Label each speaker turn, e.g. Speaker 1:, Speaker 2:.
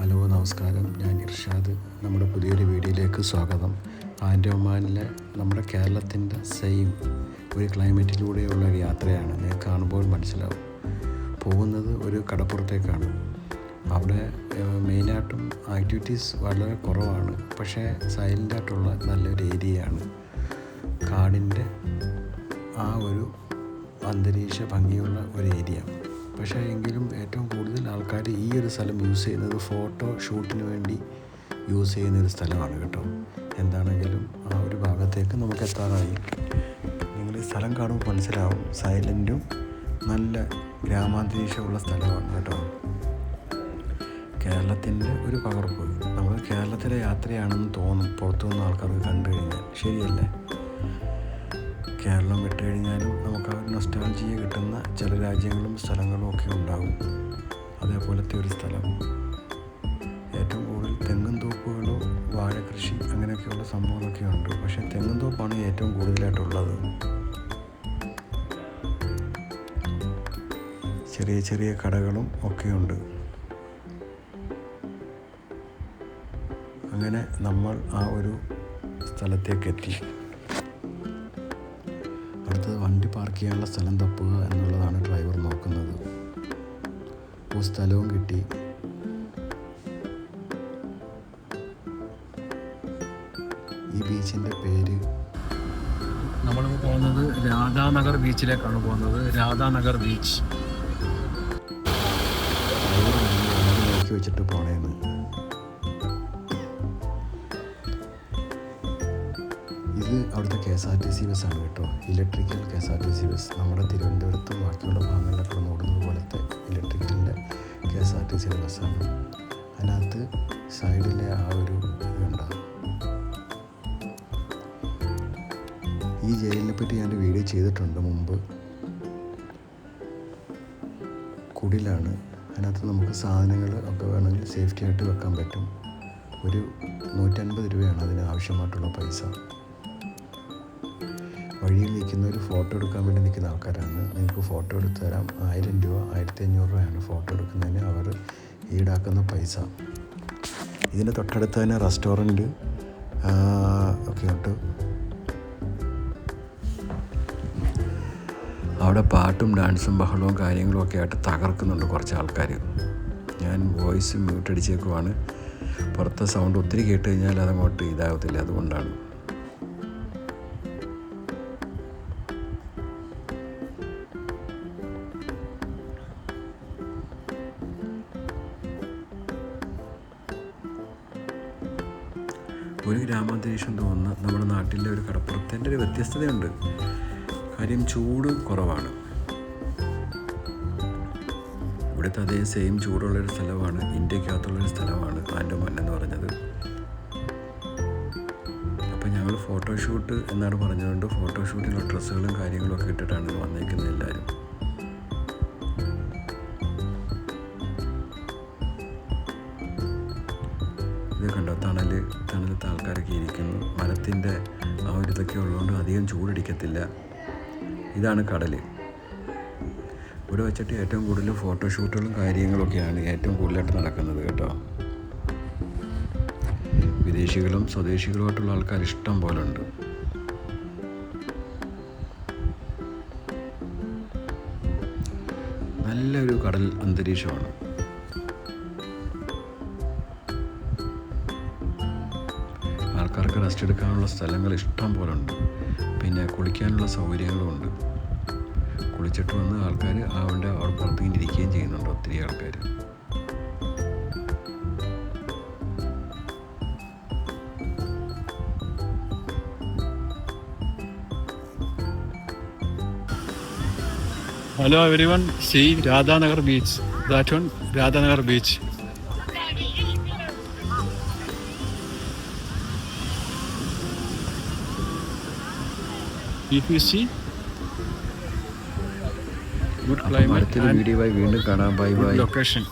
Speaker 1: Hello നമസ്കാരം, ഞാൻ ഇർഷാദ്. നമ്മുടെ പുതിയൊരു വീഡിയോയിലേക്ക് സ്വാഗതം. ആൻഡമാനിലെ നമ്മുടെ കേരളത്തിൻ്റെ സെയിം ഒരു ക്ലൈമറ്റിലൂടെയുള്ള ഒരു യാത്രയാണ്. നിങ്ങൾക്ക് കാണുമ്പോൾ മനസ്സിലാവും. പോകുന്നത് ഒരു കടപ്പുറത്തേക്കാണ്. അവിടെ മെയിനായിട്ടും ആക്ടിവിറ്റീസ് വളരെ കുറവാണ്, പക്ഷേ സൈലൻ്റായിട്ടുള്ള നല്ലൊരു ഏരിയയാണ്. കാടിൻ്റെ ആ ഒരു അന്തരീക്ഷ ഭംഗിയുള്ള ഒരു ഏരിയ. പക്ഷേ എങ്കിലും ഏറ്റവും കൂടുതൽ ആൾക്കാർ ഈ ഒരു സ്ഥലം യൂസ് ചെയ്യുന്നത് ഫോട്ടോ ഷൂട്ടിന് വേണ്ടി യൂസ് ചെയ്യുന്നൊരു സ്ഥലമാണ് കേട്ടോ. എന്താണെങ്കിലും ആ ഒരു ഭാഗത്തേക്ക് നമുക്ക് എത്താറായി. നിങ്ങൾ ഈ സ്ഥലം കാണുമ്പോൾ മനസ്സിലാവും, സൈലൻറ്റും നല്ല ഗ്രാമാന്തരീക്ഷമുള്ള സ്ഥലമാണ് കേട്ടോ. കേരളത്തിൻ്റെ ഒരു പകർപ്പ്. നമ്മൾ കേരളത്തിലെ യാത്രയാണെന്ന് തോന്നും പുറത്തുനിന്ന് ആൾക്കാർക്ക് കണ്ടു കഴിഞ്ഞാൽ. ശരിയല്ലേ? കേരളം വിട്ട് കഴിഞ്ഞാലും നമുക്ക് ആ ഒരു നൊസ്റ്റാൾജിയ കിട്ടുന്ന ചില രാജ്യങ്ങളും സ്ഥലങ്ങളും ഒക്കെ ഉണ്ടാകും. അതേപോലത്തെ ഒരു സ്ഥലം. ഏറ്റവും കൂടുതൽ തെങ്ങും തോപ്പുകളോ വാഴ കൃഷി അങ്ങനെയൊക്കെയുള്ള സംഭവങ്ങളൊക്കെ ഉണ്ട്. പക്ഷേ തെങ്ങും തോപ്പാണ് ഏറ്റവും കൂടുതലായിട്ടുള്ളത്. ചെറിയ ചെറിയ കടകളും ഒക്കെയുണ്ട്. അങ്ങനെ നമ്മൾ ആ ഒരു സ്ഥലത്തേക്ക് എത്തി. അടുത്തത് വണ്ടി പാർക്ക് ചെയ്യാനുള്ള സ്ഥലം തപ്പുക എന്നുള്ളതാണ് ഡ്രൈവർ നോക്കുന്നത്. ഒരു സ്ഥലവും കിട്ടി. ഈ ബീച്ചിൻ്റെ പേര്,
Speaker 2: നമ്മളിപ്പോൾ പോകുന്നത് രാധാനഗർ ബീച്ചിലേക്കാണ് പോകുന്നത്. രാധാനഗർ ബീച്ച്.
Speaker 1: ഡ്രൈവർ നോക്കി വെച്ചിട്ട് പോണേന്ന്. ഇത് അവിടുത്തെ KSRTC ബസ്സാണ് കേട്ടോ. Electrical KSRTC bus. നമ്മുടെ തിരുവനന്തപുരത്തും ബാക്കിയുള്ള ഭാഗങ്ങളിലൊക്കെ ഓടുന്നത് പോലത്തെ ഇലക്ട്രിക്കലിൻ്റെ KSRTC ബസ്സാണ്. അതിനകത്ത് സൈഡിലെ ആ ഒരു ഇതുണ്ടാകും. ഈ ജയിലിനെ പറ്റി ഞാൻ വീഡിയോ ചെയ്തിട്ടുണ്ട് മുമ്പ്. കുടിലാണ്. അതിനകത്ത് നമുക്ക് സാധനങ്ങൾ ഒക്കെ വേണമെങ്കിൽ സേഫ്റ്റി ആയിട്ട് വെക്കാൻ പറ്റും. ഒരു 150 രൂപയാണ് അതിന് ആവശ്യമായിട്ടുള്ള പൈസ. വഴിയിൽ നിൽക്കുന്നവർ ഫോട്ടോ എടുക്കാൻ വേണ്ടി നിൽക്കുന്ന ആൾക്കാരാണ്. നിങ്ങൾക്ക് ഫോട്ടോ എടുത്തു തരാം. 1000 രൂപ 1500 രൂപയാണ് ഫോട്ടോ എടുക്കുന്നതിന് അവർ ഈടാക്കുന്ന പൈസ. ഇതിൻ്റെ തൊട്ടടുത്ത് തന്നെ റെസ്റ്റോറൻറ്റ് ഒക്കെ ഉണ്ട്. അവിടെ പാട്ടും ഡാൻസും ബഹളവും കാര്യങ്ങളും ഒക്കെ ആയിട്ട് തകർക്കുന്നുണ്ട് കുറച്ച് ആൾക്കാർ. ഞാൻ വോയിസ് മ്യൂട്ട് അടിച്ചേക്കുവാണ്. പുറത്തെ സൗണ്ട് ഒത്തിരി കേട്ട് കഴിഞ്ഞാൽ അതങ്ങോട്ട് ഇതാകത്തില്ല, അതുകൊണ്ടാണ്. ഒരു ഗ്രാമാന്തരീക്ഷം തോന്നുന്ന നമ്മുടെ നാട്ടിലെ ഒരു കടപ്പുറത്തിൻ്റെ ഒരു വ്യത്യസ്തതയുണ്ട്. കാര്യം ചൂട് കുറവാണ്. ഇവിടുത്തെ അതേ സെയിം ചൂടുള്ളൊരു സ്ഥലമാണ്, ഇന്ത്യക്കകത്തുള്ളൊരു സ്ഥലമാണ് ആൻഡമാൻ എന്ന് പറഞ്ഞത്. അപ്പം ഞങ്ങൾ ഫോട്ടോഷൂട്ട് എന്നാണ് പറഞ്ഞതുകൊണ്ട് ഫോട്ടോഷൂട്ടിനുള്ള ഡ്രസ്സുകളും കാര്യങ്ങളും ഒക്കെ ഇട്ടിട്ടാണ് വന്നേക്കുന്നത് എല്ലാവരും. ഇത് കണ്ടോ, തണലത്ത് ആൾക്കാരൊക്കെ ഇരിക്കുന്നു. മരത്തിൻ്റെ ആ ഒരു ഇതൊക്കെ ഉള്ളതുകൊണ്ട് അധികം ചൂടടിക്കത്തില്ല. ഇതാണ് കടൽ. ഇവിടെ വെച്ചിട്ട് ഏറ്റവും കൂടുതൽ ഫോട്ടോഷൂട്ടുകളും കാര്യങ്ങളൊക്കെയാണ് ഏറ്റവും കൂടുതലായിട്ട് നടക്കുന്നത് കേട്ടോ. വിദേശികളും സ്വദേശികളുമായിട്ടുള്ള ആൾക്കാർ ഇഷ്ടം പോലെ ഉണ്ട്. നല്ലൊരു കടൽ അന്തരീക്ഷമാണ്. ആൾക്കാർക്ക് റെസ്റ്റ് എടുക്കാനുള്ള സ്ഥലങ്ങൾ ഇഷ്ടം പോലെ ഉണ്ട്. പിന്നെ കുളിക്കാനുള്ള സൗകര്യങ്ങളും ഉണ്ട്. കുളിച്ചിട്ട് വന്ന് ആൾക്കാർ അവിടെ പുറത്തേക്ക് ഇരിക്കുകയും ചെയ്യുന്നുണ്ട് ഒത്തിരി ആൾക്കാർ.
Speaker 2: Hello everyone, see Radhanagar beach. That one, Radhanagar beach. If you see, good climate
Speaker 1: അടുത്തൊരു വീഡിയോയുമായി വീണ്ടും കാണാം. Bye bye.
Speaker 2: location.